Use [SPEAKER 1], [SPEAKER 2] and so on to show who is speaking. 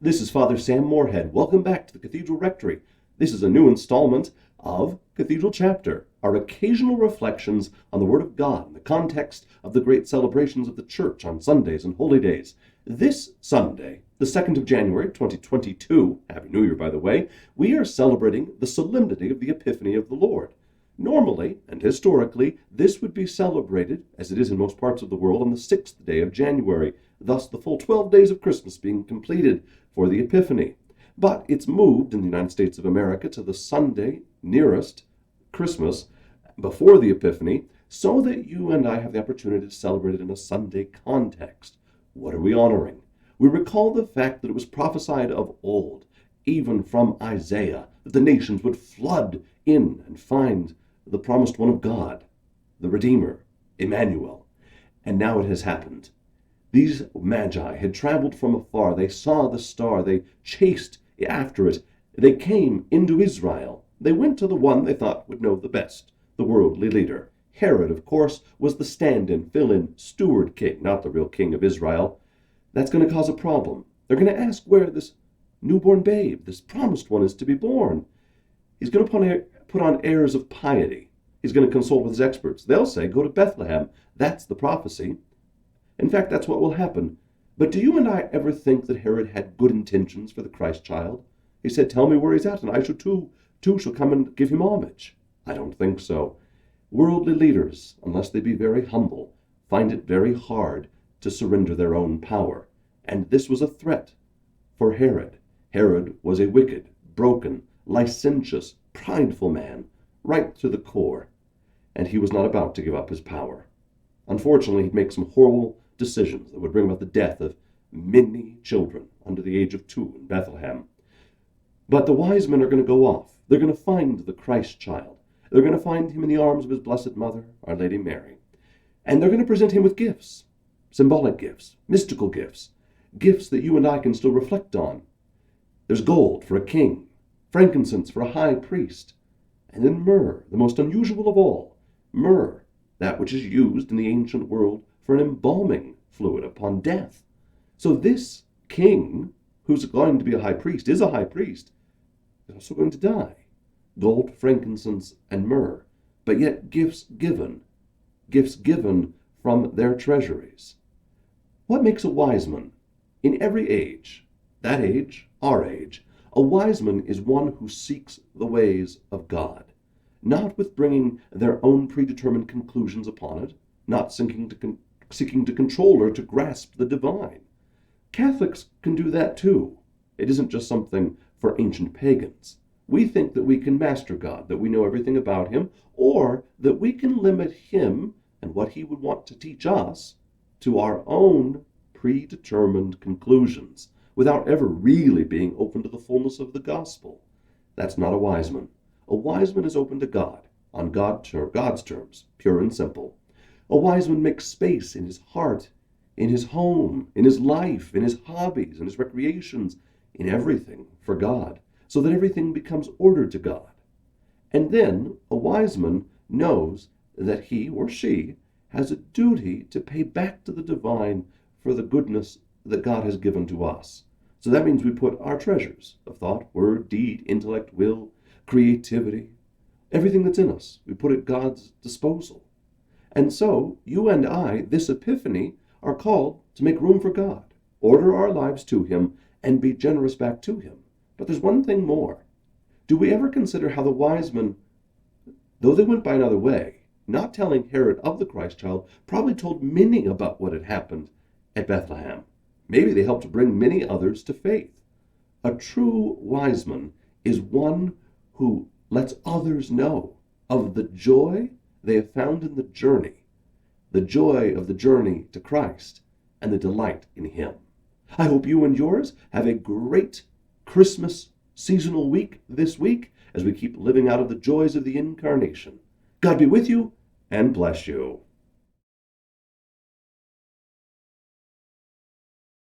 [SPEAKER 1] This is Father Sam Morehead. Welcome back to the Cathedral Rectory. This is a new installment of Cathedral Chapter, our occasional reflections on the Word of God in the context of the great celebrations of the Church on Sundays and holy days. This Sunday, the 2nd of January, 2022, Happy New Year, by the way, we are celebrating the solemnity of the Epiphany of the Lord. Normally, and historically, this would be celebrated, as it is in most parts of the world, on the 6th day of January, thus the full 12 days of Christmas being completed for the Epiphany. But it's moved in the United States of America to the Sunday nearest Christmas before the Epiphany, so that you and I have the opportunity to celebrate it in a Sunday context. What are we honoring? We recall the fact that it was prophesied of old, even from Isaiah, that the nations would flood in and find the promised one of God, the Redeemer, Emmanuel. And now it has happened. These Magi had traveled from afar. They saw the star. They chased after it. They came into Israel. They went to the one they thought would know the best, the worldly leader. Herod, of course, was the stand-in, fill-in, steward king, not the real king of Israel. That's going to cause a problem. They're going to ask where this newborn babe, this promised one, is to be born. He's going to put on airs of piety. He's going to consult with his experts. They'll say, go to Bethlehem. That's the prophecy. In fact, that's what will happen. But do you and I ever think that Herod had good intentions for the Christ child? He said, tell me where he's at, and I too shall come and give him homage. I don't think so. Worldly leaders, unless they be very humble, find it very hard to surrender their own power. And this was a threat for Herod. Herod was a wicked, broken, licentious, prideful man, right to the core, and he was not about to give up his power. Unfortunately, he'd make some horrible decisions that would bring about the death of many children under the age of 2 in Bethlehem. But the wise men are going to go off. They're going to find the Christ child. They're going to find him in the arms of his blessed mother, Our Lady Mary. And they're going to present him with gifts, symbolic gifts, mystical gifts, gifts that you and I can still reflect on. There's gold for a king, frankincense for a high priest, and then myrrh, the most unusual of all, myrrh, that which is used in the ancient world for an embalming fluid upon death. So this king, who's going to be a high priest, is a high priest, is also going to die. Gold, frankincense, and myrrh, but yet gifts given from their treasuries. What makes a wise man? In every age, that age, our age, a wise man is one who seeks the ways of God, not with bringing their own predetermined conclusions upon it, not seeking to control or to grasp the divine. Catholics can do that too. It isn't just something for ancient pagans. We think that we can master God, that we know everything about him, or that we can limit him and what he would want to teach us to our own predetermined conclusions, without ever really being open to the fullness of the gospel. That's not a wise man. A wise man is open to God, on God's terms, pure and simple. A wise man makes space in his heart, in his home, in his life, in his hobbies, in his recreations, in everything for God, so that everything becomes ordered to God. And then a wise man knows that he or she has a duty to pay back to the divine for the goodness that God has given to us. So that means we put our treasures of thought, word, deed, intellect, will, creativity, everything that's in us, we put at God's disposal. And so you and I, this Epiphany, are called to make room for God, order our lives to him, and be generous back to him. But there's one thing more. Do we ever consider how the wise men, though they went by another way, not telling Herod of the Christ child, probably told many about what had happened at Bethlehem? Maybe they helped to bring many others to faith. A true wise man is one who lets others know of the joy they have found in the journey, the joy of the journey to Christ, and the delight in him. I hope you and yours have a great Christmas seasonal week this week as we keep living out of the joys of the Incarnation. God be with you and bless you.